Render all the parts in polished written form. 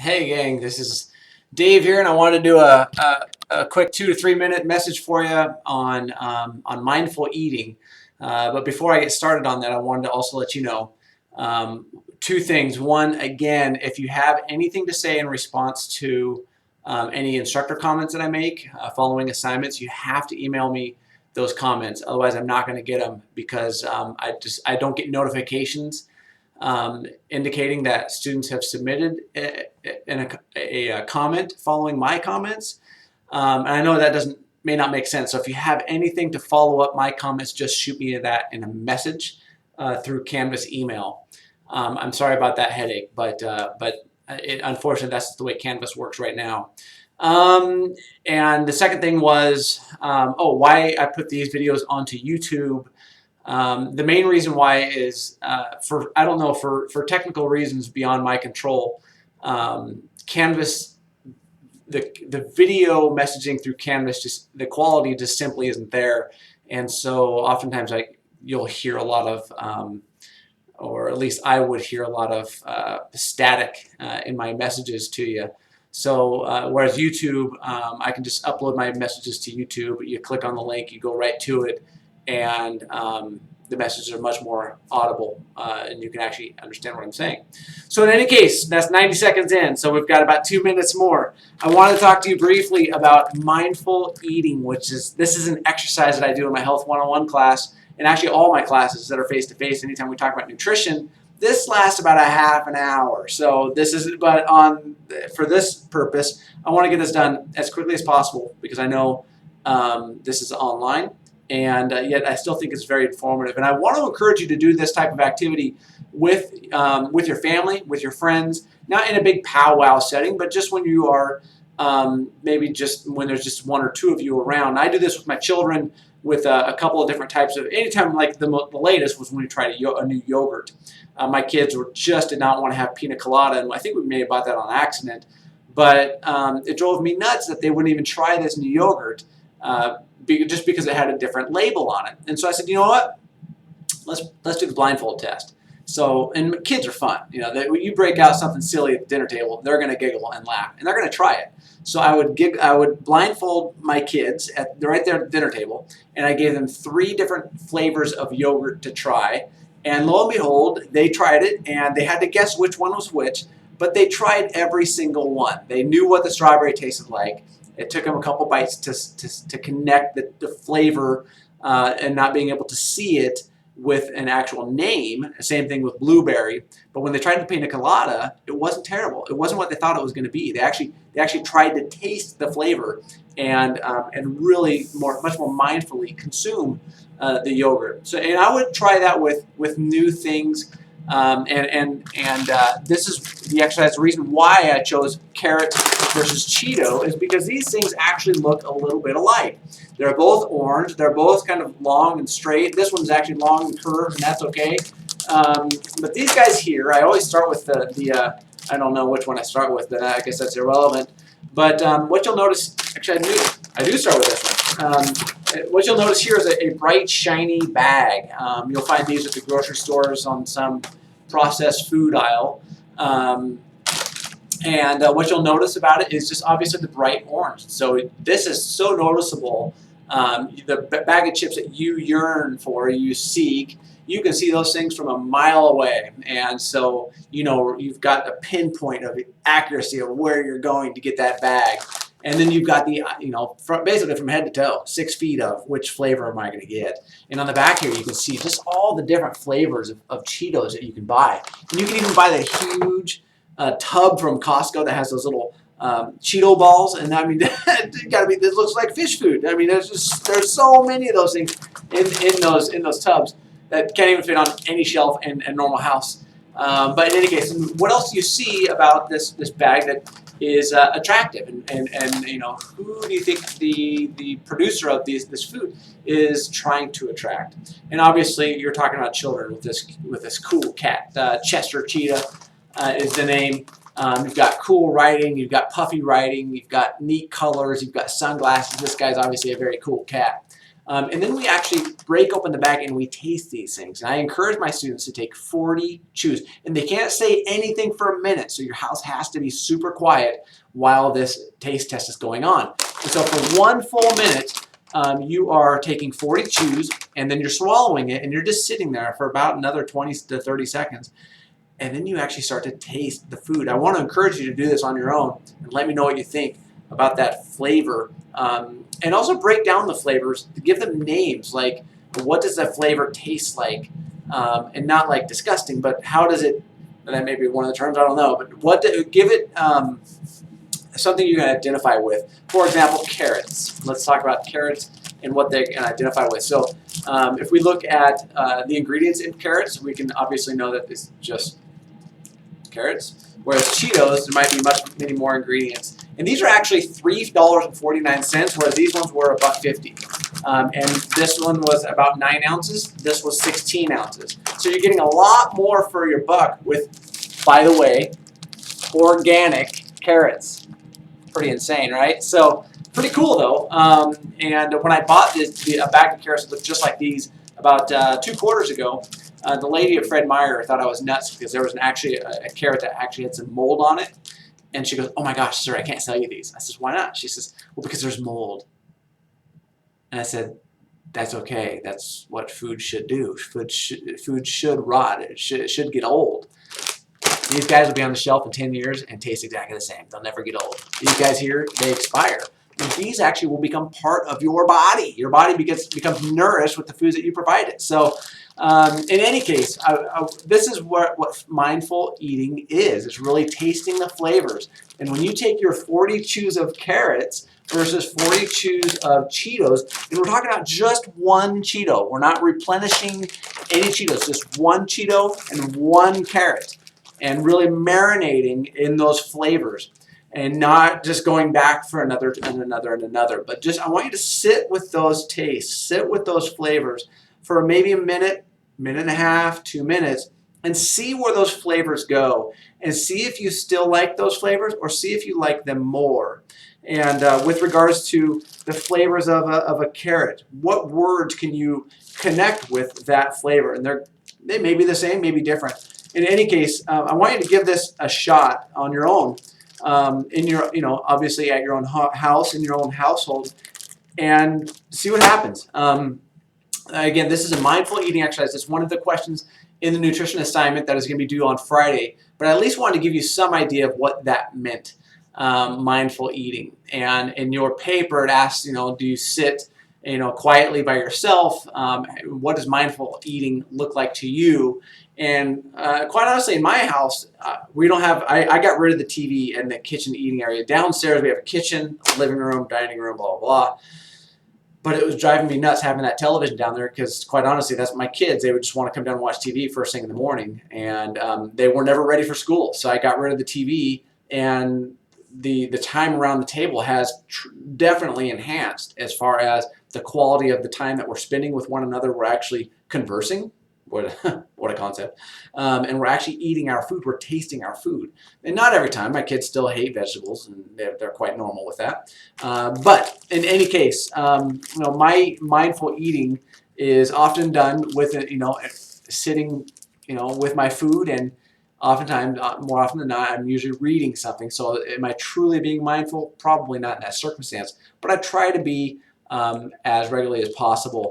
Hey gang, this is Dave here, and I wanted to do a quick 2 to 3 minute message for you on mindful eating. But before I get started on that, I wanted to also let you know two things. One, again, if you have anything to say in response to any instructor comments that I make following assignments, you have to email me those comments. Otherwise, I'm not going to get them because I don't get notifications indicating that students have submitted a comment following my comments. And I know that may not make sense. So if you have anything to follow up my comments, just shoot me that in a message through Canvas email. I'm sorry about that headache, but unfortunately, that's the way Canvas works right now. And the second thing was, why I put these videos onto YouTube. The main reason why is for technical reasons beyond my control. Canvas, the video messaging through Canvas, the quality just simply isn't there, and so oftentimes you'll hear a lot of, or at least I would hear a lot of static in my messages to you. So whereas YouTube, I can just upload my messages to YouTube. You click on the link, you go right to it, and the messages are much more audible, and you can actually understand what I'm saying. So in any case, that's 90 seconds in, so we've got about 2 minutes more. I want to talk to you briefly about mindful eating, this is an exercise that I do in my Health 101 class, and actually all my classes that are face-to-face. Anytime we talk about nutrition, this lasts about a half an hour. So for this purpose, I want to get this done as quickly as possible because I know this is online, and yet I still think it's very informative. And I want to encourage you to do this type of activity with your family, with your friends, not in a big powwow setting, but just when you are maybe just when there's just one or two of you around. I do this with my children with a couple of different types of, anytime, like the latest was when we tried a new yogurt. My kids did not want to have pina colada, and I think we may have bought that on accident, but it drove me nuts that they wouldn't even try this new yogurt just because it had a different label on it. And so I said, you know what, let's do the blindfold test. So, and kids are fun. When you break out something silly at the dinner table, they're going to giggle and laugh, and they're going to try it. So I would blindfold my kids right there at the dinner table, and I gave them 3 different flavors of yogurt to try. And lo and behold, they tried it, and they had to guess which one was which, but they tried every single one. They knew what the strawberry tasted like. It took them a couple bites to connect the flavor and not being able to see it with an actual name. Same thing with blueberry. But when they tried the pina colada, it wasn't terrible. It wasn't what they thought it was going to be. They actually tried to taste the flavor and really much more mindfully consume the yogurt. So, and I would try that with new things. This is the exercise. The reason why I chose carrot versus Cheeto is because these things actually look a little bit alike. They're both orange. They're both kind of long and straight. This one's actually long and curved, and that's okay. But these guys here, I always start with I don't know which one I start with, but I guess that's irrelevant. But what you'll notice, actually I do start with this one. What you'll notice here is a bright, shiny bag. You'll find these at the grocery stores on some processed food aisle. What you'll notice about it is just obviously the bright orange. So this is so noticeable. The bag of chips that you yearn for, you seek, you can see those things from a mile away. And so, you've got the pinpoint of the accuracy of where you're going to get that bag. And then you've got the, basically from head to toe, 6 feet of which flavor am I going to get. And on the back here, you can see just all the different flavors of Cheetos that you can buy. And you can even buy the huge tub from Costco that has those little Cheeto balls, and I mean, this looks like fish food. I mean, there's so many of those things in those tubs that can't even fit on any shelf in a normal house. But in any case, what else do you see about this bag that is attractive? And who do you think the producer of this food is trying to attract? And obviously, you're talking about children with this cool cat. Chester Cheetah is the name. You've got cool writing, you've got puffy writing, you've got neat colors, you've got sunglasses. This guy's obviously a very cool cat. And then we actually break open the bag and we taste these things. And I encourage my students to take 40 chews. And they can't say anything for a minute, so your house has to be super quiet while this taste test is going on. And so for 1 full minute, you are taking 40 chews, and then you're swallowing it, and you're just sitting there for about another 20 to 30 seconds. And then you actually start to taste the food. I want to encourage you to do this on your own and let me know what you think about that flavor. And also break down the flavors, give them names, like what does that flavor taste like? And not like disgusting, but how does it, that may be one of the terms, I don't know, but give it something you can identify with. For example, carrots. Let's talk about carrots and what they can identify with. So if we look at the ingredients in carrots, we can obviously know that it's just carrots. Whereas Cheetos, there might be many more ingredients. And these are actually $3.49, whereas these ones were $1.50. And this one was about 9 ounces. This was 16 ounces. So you're getting a lot more for your buck with, by the way, organic carrots. Pretty insane, right? So pretty cool though. And when I bought a bag of carrots that looked just like these about 2 quarters ago, the lady at Fred Meyer thought I was nuts because there was actually a carrot that actually had some mold on it. And she goes, "Oh my gosh, sir, I can't sell you these." I says, "Why not?" She says, "Well, because there's mold." And I said, "That's okay. That's what food should do. Food should rot. It should get old. These guys will be on the shelf in 10 years and taste exactly the same. They'll never get old. These guys here, they expire. And these actually will become part of your body. Your body becomes nourished with the foods that you provide it." So in any case, this is what mindful eating is. It's really tasting the flavors. And when you take your 40 chews of carrots versus 40 chews of Cheetos, and we're talking about just one Cheeto. We're not replenishing any Cheetos, just one Cheeto and one carrot. And really marinating in those flavors. And not just going back for another and another and another. But just, I want you to sit with those tastes, sit with those flavors for maybe a minute, minute and a half, 2 minutes, and see where those flavors go. And see if you still like those flavors or see if you like them more. And with regards to the flavors of a carrot, what words can you connect with that flavor? And they may be the same, may be different. In any case, I want you to give this a shot on your own, in your, obviously at your own house, in your own household, and see what happens. Again, this is a mindful eating exercise. It's one of the questions in the nutrition assignment that is going to be due on Friday, but I at least wanted to give you some idea of what that meant, mindful eating. And in your paper, it asks, do you sit, quietly by yourself? What does mindful eating look like to you? And quite honestly, in my house, we don't have, I got rid of the TV in the kitchen eating area. Downstairs, we have a kitchen, a living room, dining room, blah, blah, blah. But it was driving me nuts having that television down there because, quite honestly, that's my kids. They would just want to come down and watch TV first thing in the morning. And they were never ready for school. So I got rid of the TV, and the time around the table has definitely enhanced as far as the quality of the time that we're spending with one another. We're actually conversing. What a concept. And we're actually eating our food. We're tasting our food. And not every time. My kids still hate vegetables, and they're quite normal with that. But in any case, my mindful eating is often done with, sitting, with my food, and oftentimes, more often than not, I'm usually reading something. So am I truly being mindful? Probably not in that circumstance. But I try to be as regularly as possible,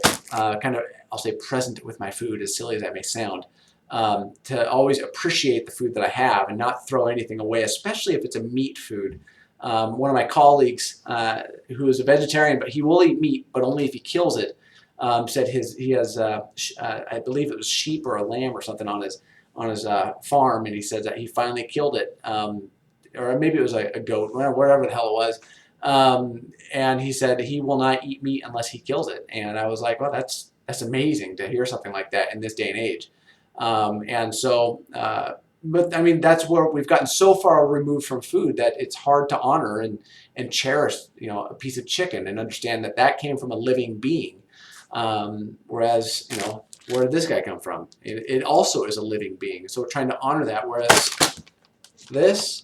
I'll say present with my food, as silly as that may sound, to always appreciate the food that I have and not throw anything away, especially if it's a meat food. One of my colleagues, who is a vegetarian, but he will eat meat, but only if he kills it, said he has, I believe it was sheep or a lamb or something on his farm, and he said that he finally killed it, or maybe it was a goat, whatever the hell it was. And he said he will not eat meat unless he kills it. And I was like, well, that's amazing to hear something like that in this day and age. And so, but I mean, that's where we've gotten so far removed from food that it's hard to honor and cherish, a piece of chicken and understand that that came from a living being. Whereas, where did this guy come from? It also is a living being. So we're trying to honor that. Whereas this,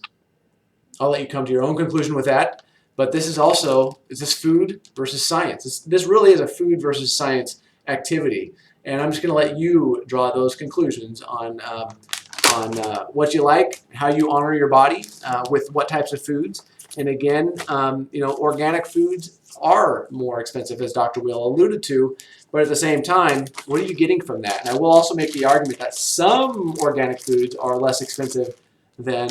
I'll let you come to your own conclusion with that. But this is also, is this food versus science? This really is a food versus science activity. And I'm just going to let you draw those conclusions on what you like, how you honor your body with what types of foods. And again, organic foods are more expensive, as Dr. Will alluded to, but at the same time, what are you getting from that? And I will also make the argument that some organic foods are less expensive than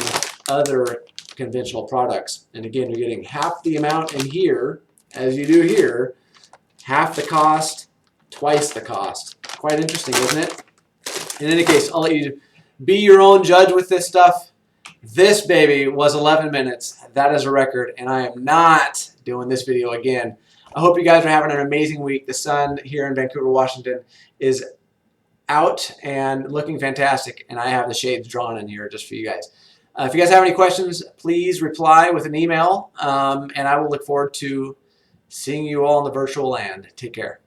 other conventional products. And again, you're getting half the amount in here as you do here, half the cost, twice the cost. Quite interesting, isn't it? In any case, I'll let you be your own judge with this stuff. This baby was 11 minutes. That is a record, and I am not doing this video again. I hope you guys are having an amazing week. The sun here in Vancouver, Washington is out and looking fantastic, and I have the shades drawn in here just for you guys. If you guys have any questions, please reply with an email, and I will look forward to seeing you all in the virtual land. Take care.